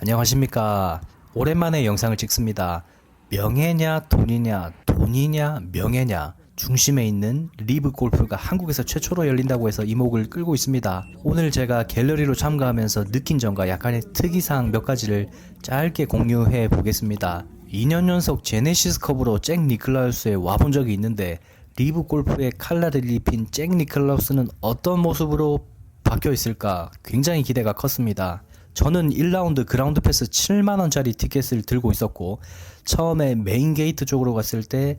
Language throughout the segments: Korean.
안녕하십니까. 오랜만에 영상을 찍습니다. 명예냐 돈이냐 돈이냐 명예냐 중심에 있는 리브 골프가 한국에서 최초로 열린다고 해서 이목을 끌고 있습니다. 오늘 제가 갤러리로 참가하면서 느낀 점과 약간의 특이사항 몇 가지를 짧게 공유해 보겠습니다. 2년 연속 제네시스컵으로 잭 니클라우스에 와본 적이 있는데 리브 골프의 칼라를 입힌 잭 니클라우스는 어떤 모습으로 바뀌어 있을까 굉장히 기대가 컸습니다. 저는 1라운드 그라운드 패스 7만원짜리 티켓을 들고 있었고 처음에 메인 게이트 쪽으로 갔을 때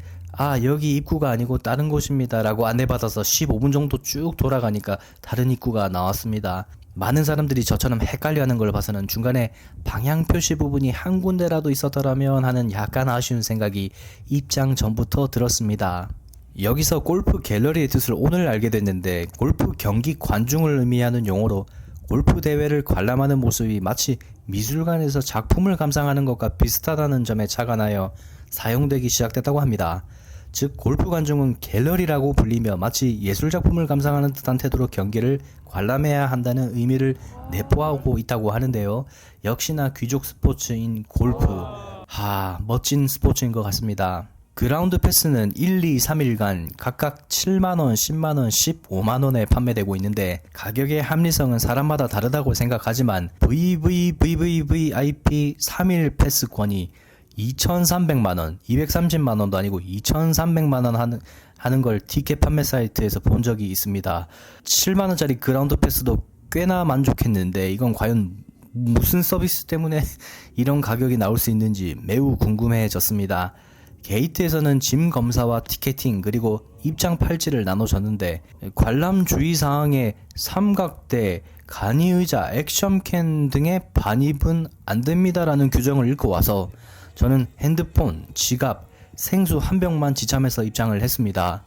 여기 입구가 아니고 다른 곳입니다 라고 안내받아서 15분 정도 쭉 돌아가니까 다른 입구가 나왔습니다. 많은 사람들이 저처럼 헷갈려하는 걸 봐서는 중간에 방향 표시 부분이 한 군데라도 있었더라면 하는 약간 아쉬운 생각이 입장 전부터 들었습니다. 여기서 골프 갤러리의 뜻을 오늘 알게 됐는데 골프 경기 관중을 의미하는 용어로 골프 대회를 관람하는 모습이 마치 미술관에서 작품을 감상하는 것과 비슷하다는 점에 착안하여 사용되기 시작됐다고 합니다. 즉 골프 관중은 갤러리라고 불리며 마치 예술작품을 감상하는 듯한 태도로 경기를 관람해야 한다는 의미를 내포하고 있다고 하는데요. 역시나 귀족 스포츠인 골프. 멋진 스포츠인 것 같습니다. 그라운드 패스는 1, 2, 3일간 각각 7만원, 10만원, 15만원에 판매되고 있는데 가격의 합리성은 사람마다 다르다고 생각하지만 VVVVVIP 3일 패스권이 2,300만원, 230만원도 아니고 2,300만원 하는 걸 티켓 판매 사이트에서 본 적이 있습니다. 7만원짜리 그라운드 패스도 꽤나 만족했는데 이건 과연 무슨 서비스 때문에 이런 가격이 나올 수 있는지 매우 궁금해졌습니다. 게이트에서는 짐 검사와 티켓팅 그리고 입장 팔찌를 나눠줬는데 관람 주의사항에 삼각대, 간이의자, 액션캔 등의 반입은 안됩니다라는 규정을 읽고 와서 저는 핸드폰, 지갑, 생수 한 병만 지참해서 입장을 했습니다.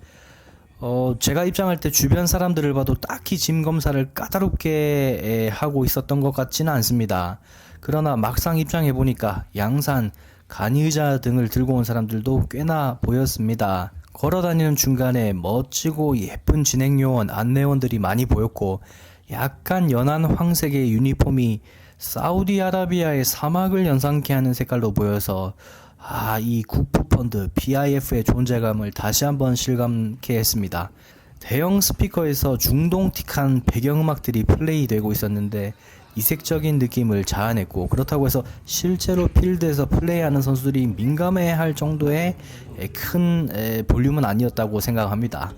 제가 입장할 때 주변 사람들을 봐도 딱히 짐 검사를 까다롭게 하고 있었던 것 같지는 않습니다. 그러나 막상 입장해보니까 양산, 간이의자 등을 들고 온 사람들도 꽤나 보였습니다. 걸어다니는 중간에 멋지고 예쁜 진행요원, 안내원들이 많이 보였고 약간 연한 황색의 유니폼이 사우디아라비아의 사막을 연상케 하는 색깔로 보여서 이 국부펀드 PIF의 존재감을 다시 한번 실감케 했습니다. 대형 스피커에서 중동틱한 배경음악들이 플레이되고 있었는데 이색적인 느낌을 자아냈고 그렇다고 해서 실제로 필드에서 플레이하는 선수들이 민감해할 정도의 큰 볼륨은 아니었다고 생각합니다.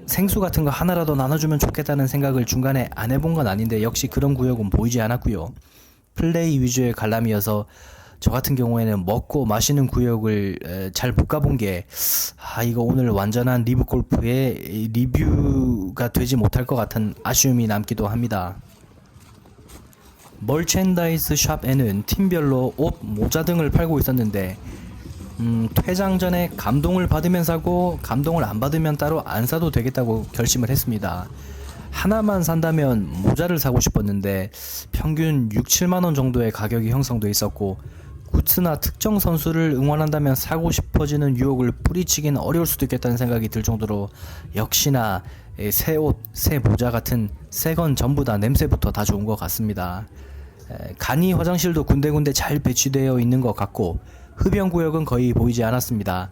생수 같은 거 하나라도 나눠주면 좋겠다는 생각을 중간에 안 해본 건 아닌데 역시 그런 구역은 보이지 않았고요. 플레이 위주의 관람이어서 저 같은 경우에는 먹고 마시는 구역을 잘 못 가본 게 이거 오늘 완전한 리브 골프의 리뷰가 되지 못할 것 같은 아쉬움이 남기도 합니다. 멀첸다이즈 샵에는 팀별로 옷, 모자 등을 팔고 있었는데 퇴장 전에 감동을 받으면 사고 감동을 안 받으면 따로 안 사도 되겠다고 결심을 했습니다. 하나만 산다면 모자를 사고 싶었는데 평균 6, 7만원 정도의 가격이 형성돼 있었고 굿즈나 특정 선수를 응원한다면 사고 싶어지는 유혹을 뿌리치긴 어려울 수도 있겠다는 생각이 들 정도로 역시나 새 옷, 새 모자 같은 새 건 전부 다 냄새부터 다 좋은 것 같습니다. 간이 화장실도 군데군데 잘 배치되어 있는 것 같고 흡연구역은 거의 보이지 않았습니다.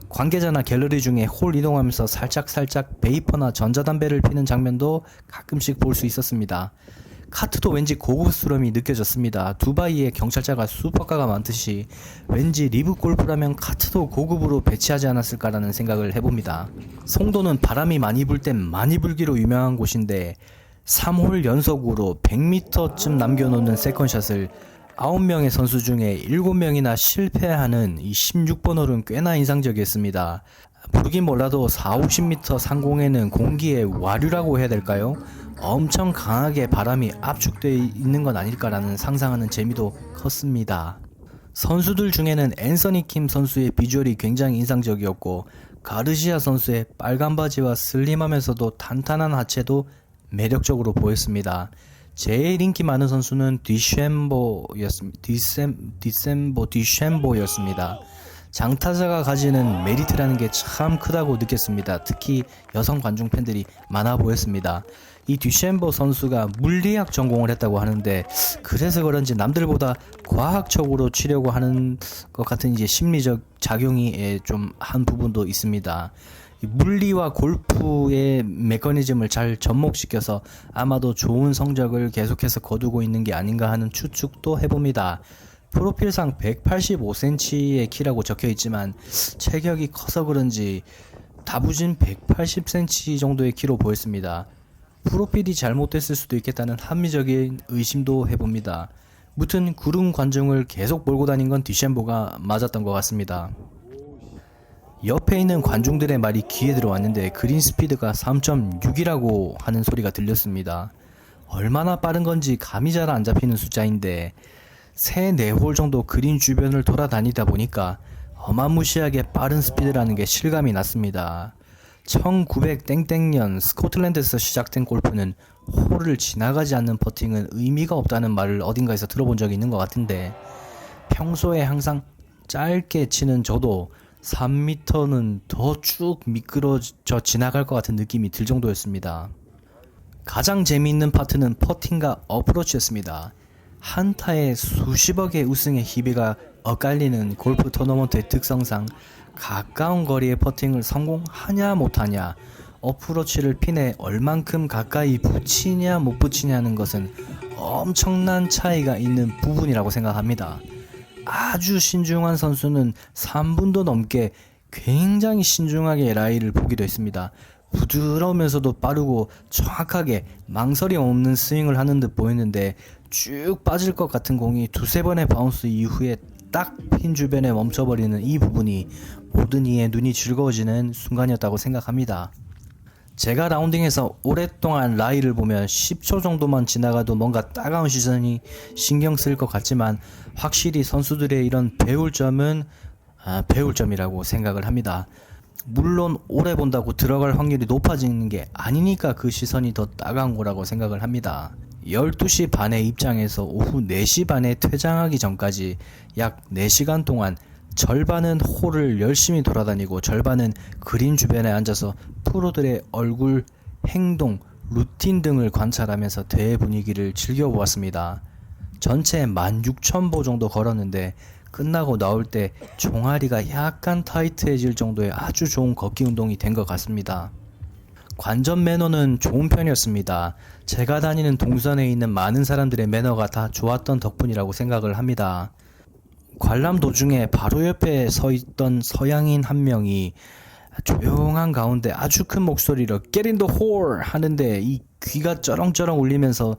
관계자나 갤러리 중에 홀 이동하면서 살짝 베이퍼나 전자담배를 피는 장면도 가끔씩 볼 수 있었습니다. 카트도 왠지 고급스러움이 느껴졌습니다. 두바이에 경찰차가 슈퍼카가 많듯이 왠지 리브 골프라면 카트도 고급으로 배치하지 않았을까라는 생각을 해봅니다. 송도는 바람이 많이 불 땐 많이 불기로 유명한 곳인데 3홀 연속으로 100m쯤 남겨놓는 세컨샷을 9명의 선수 중에 7명이나 실패하는 이 16번 홀은 꽤나 인상적이었습니다. 모르긴 몰라도 40-50m 상공에는 공기의 와류라고 해야 될까요? 엄청 강하게 바람이 압축되어 있는 건 아닐까라는 상상하는 재미도 컸습니다. 선수들 중에는 앤서니 킴 선수의 비주얼이 굉장히 인상적이었고 가르시아 선수의 빨간 바지와 슬림하면서도 탄탄한 하체도 매력적으로 보였습니다. 제일 인기 많은 선수는 디셈보였습니다. 장타자가 가지는 메리트라는 게 참 크다고 느꼈습니다. 특히 여성 관중 팬들이 많아 보였습니다. 이 듀셴버 선수가 물리학 전공을 했다고 하는데, 그래서 그런지 남들보다 과학적으로 치려고 하는 것 같은 이제 심리적 작용이 좀 한 부분도 있습니다. 이 물리와 골프의 메커니즘을 잘 접목시켜서 아마도 좋은 성적을 계속해서 거두고 있는 게 아닌가 하는 추측도 해봅니다. 프로필상 185cm의 키라고 적혀 있지만 체격이 커서 그런지 다부진 180cm 정도의 키로 보였습니다. 프로필이 잘못됐을 수도 있겠다는 합리적인 의심도 해봅니다. 무튼 구름 관중을 계속 몰고 다닌 건 듀셴버가 맞았던 것 같습니다. 옆에 있는 관중들의 말이 귀에 들어왔는데 그린 스피드가 3.6이라고 하는 소리가 들렸습니다. 얼마나 빠른 건지 감이 잘 안 잡히는 숫자인데 3-4홀 정도 그린 주변을 돌아다니다 보니까 어마무시하게 빠른 스피드라는 게 실감이 났습니다. 1900땡땡년 스코틀랜드에서 시작된 골프는 홀을 지나가지 않는 퍼팅은 의미가 없다는 말을 어딘가에서 들어본 적이 있는 것 같은데, 평소에 항상 짧게 치는 저도 3m는 더 쭉 미끄러져 지나갈 것 같은 느낌이 들 정도였습니다. 가장 재미있는 파트는 퍼팅과 어프로치였습니다. 한타에 수십억의 우승의 희비가 엇갈리는 골프 토너먼트의 특성상 가까운 거리의 퍼팅을 성공하냐 못하냐, 어프로치를 핀에 얼만큼 가까이 붙이냐 못 붙이냐는 것은 엄청난 차이가 있는 부분이라고 생각합니다. 아주 신중한 선수는 3분도 넘게 굉장히 신중하게 라이를 보기도 했습니다. 부드러우면서도 빠르고 정확하게 망설임 없는 스윙을 하는 듯 보였는데, 쭉 빠질 것 같은 공이 2-3번의 바운스 이후에 딱 핀 주변에 멈춰버리는 이 부분이 모든 이의 눈이 즐거워지는 순간이었다고 생각합니다. 제가 라운딩에서 오랫동안 라이를 보면 10초 정도만 지나가도 뭔가 따가운 시선이 신경 쓰일 것 같지만, 확실히 선수들의 이런 배울 점은 배울 점이라고 생각을 합니다. 물론 오래 본다고 들어갈 확률이 높아지는 게 아니니까 그 시선이 더 따가운 거라고 생각을 합니다. 12시 반에 입장해서 오후 4시 반에 퇴장하기 전까지 약 4시간 동안 절반은 홀을 열심히 돌아다니고 절반은 그린 주변에 앉아서 프로들의 얼굴, 행동, 루틴 등을 관찰하면서 대회 분위기를 즐겨보았습니다. 전체 16,000보 정도 걸었는데 끝나고 나올 때 종아리가 약간 타이트해질 정도의 아주 좋은 걷기 운동이 된 것 같습니다. 관전 매너는 좋은 편이었습니다. 제가 다니는 동선에 있는 많은 사람들의 매너가 다 좋았던 덕분이라고 생각을 합니다. 관람 도중에 바로 옆에 서 있던 서양인 한 명이 조용한 가운데 아주 큰 목소리로 Get in the hole 하는데 이 귀가 쩌렁쩌렁 울리면서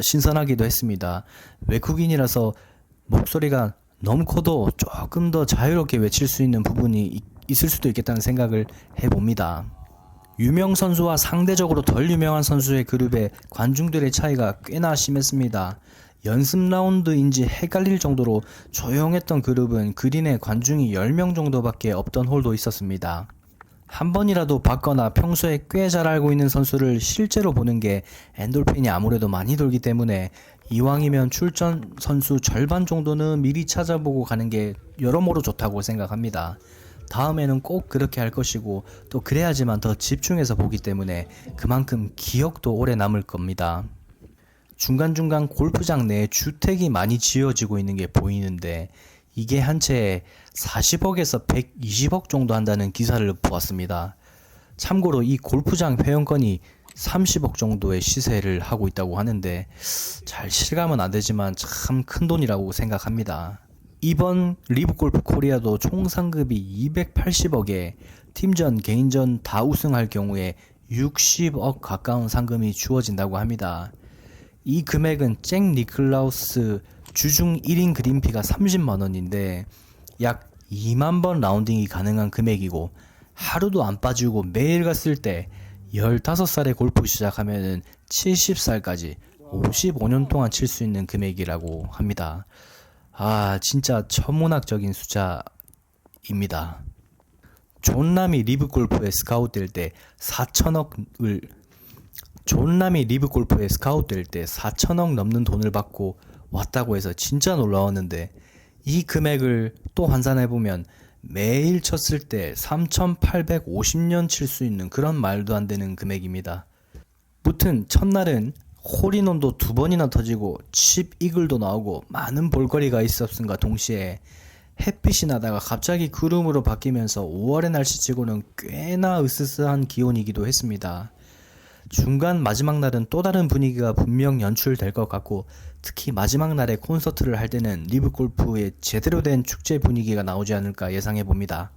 신선하기도 했습니다. 외국인이라서 목소리가 너무 커도 조금 더 자유롭게 외칠 수 있는 부분이 있을 수도 있겠다는 생각을 해봅니다. 유명 선수와 상대적으로 덜 유명한 선수의 그룹에 관중들의 차이가 꽤나 심했습니다. 연습 라운드인지 헷갈릴 정도로 조용했던 그룹은 그린에 관중이 10명 정도밖에 없던 홀도 있었습니다. 한 번이라도 봤거나 평소에 꽤 잘 알고 있는 선수를 실제로 보는 게 엔돌핀이 아무래도 많이 돌기 때문에 이왕이면 출전 선수 절반 정도는 미리 찾아보고 가는 게 여러모로 좋다고 생각합니다. 다음에는 꼭 그렇게 할 것이고 또 그래야지만 더 집중해서 보기 때문에 그만큼 기억도 오래 남을 겁니다. 중간중간 골프장 내에 주택이 많이 지어지고 있는 게 보이는데 이게 한 채에 40억에서 120억 정도 한다는 기사를 보았습니다. 참고로 이 골프장 회원권이 30억 정도의 시세를 하고 있다고 하는데 잘 실감은 안 되지만 참 큰 돈이라고 생각합니다. 이번 리브골프 코리아도 총 상금이 280억에 팀전, 개인전 다 우승할 경우에 60억 가까운 상금이 주어진다고 합니다. 이 금액은 잭 니클라우스 주중 1인 그린피가 30만원인데 약 2만 번 라운딩이 가능한 금액이고, 하루도 안 빠지고 매일 갔을 때 15살에 골프 시작하면은 70살까지 55년 동안 칠 수 있는 금액이라고 합니다. 진짜 천문학적인 숫자입니다. 존남이 리브골프에 스카웃될 때 4천억 넘는 돈을 받고 왔다고 해서 진짜 놀라웠는데, 이 금액을 또 환산해보면 매일 쳤을 때 3,850년 칠 수 있는 그런 말도 안 되는 금액입니다. 무튼 첫날은 홀인원도 2번이나 터지고 칩 이글도 나오고 많은 볼거리가 있었음과 동시에 햇빛이 나다가 갑자기 구름으로 바뀌면서 5월의 날씨치고는 꽤나 으스스한 기온이기도 했습니다. 중간 마지막 날은 또 다른 분위기가 분명 연출될 것 같고, 특히 마지막 날에 콘서트를 할 때는 리브 골프의 제대로 된 축제 분위기가 나오지 않을까 예상해 봅니다.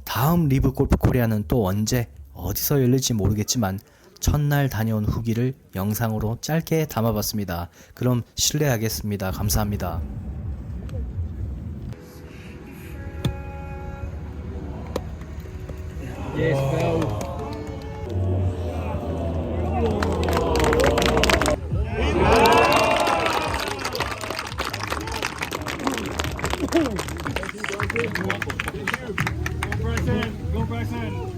다음 리브 골프 코리아는 또 언제 어디서 열릴지 모르겠지만 첫날 다녀온 후기를 영상으로 짧게 담아봤습니다. 그럼 실례하겠습니다. 감사합니다. Yes, well,